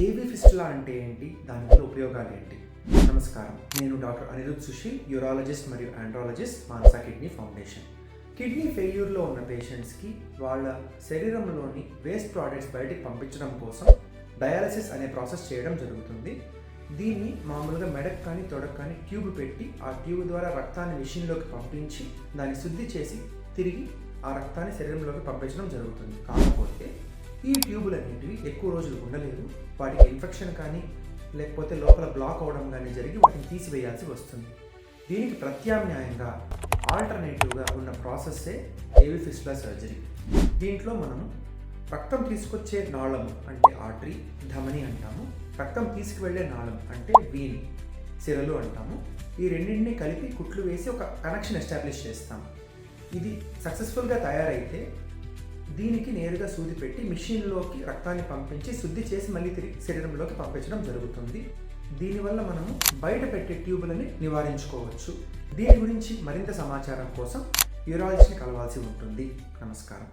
ఏవి ఫిస్టులా అంటే ఏంటి, దానివల్ల ఉపయోగాలు ఏంటి? నమస్కారం, నేను డాక్టర్ అనిరుద్ సుశీల్, యూరాలజిస్ట్ మరియు ఆండ్రాలజిస్ట్, మానస కిడ్నీ ఫౌండేషన్. కిడ్నీ ఫెయిల్యూర్లో ఉన్న పేషెంట్స్కి వాళ్ళ శరీరంలోని వేస్ట్ ప్రోడక్ట్స్ బయటికి పంపించడం కోసం డయాలసిస్ అనే ప్రాసెస్ చేయడం జరుగుతుంది. దీన్ని మామూలుగా మెడకు కానీ తొడకు కానీ ట్యూబ్ పెట్టి ఆ ట్యూబ్ ద్వారా రక్తాన్ని మెషిన్లోకి పంపించి దాన్ని శుద్ధి చేసి తిరిగి ఆ రక్తాన్ని శరీరంలోకి పంపించడం జరుగుతుంది. కాకపోతే ఈ ట్యూబులు అనేటివి ఎక్కువ రోజులు ఉండలేవు. వాటికి ఇన్ఫెక్షన్ కానీ లేకపోతే లోపల బ్లాక్ అవడం కానీ జరిగి వాటిని తీసివేయాల్సి వస్తుంది. దీనికి ప్రత్యామ్నాయంగా ఆల్టర్నేటివ్గా ఉన్న ప్రాసెస్సే ఏవి ఫిస్టులా సర్జరీ. దీంట్లో మనము రక్తం తీసుకొచ్చే నాళము అంటే ఆర్టరీ, ధమని అంటాము. రక్తం తీసుకువెళ్ళే నాళం అంటే వీన్, సిరలు అంటాము. ఈ రెండింటిని కలిపి కుట్లు వేసి ఒక కనెక్షన్ ఎస్టాబ్లిష్ చేస్తాము. ఇది సక్సెస్ఫుల్గా తయారైతే దీనికి నేరుగా సూది పెట్టి మిషన్లోకి రక్తాన్ని పంపించి శుద్ధి చేసి మళ్ళీ తిరిగి శరీరంలోకి పంపించడం జరుగుతుంది. దీనివల్ల మనము బయట పెట్టే ట్యూబులని నివారించుకోవచ్చు. దీని గురించి మరింత సమాచారం కోసం యూరాలజిస్ట్ని కలవాల్సి ఉంటుంది. నమస్కారం.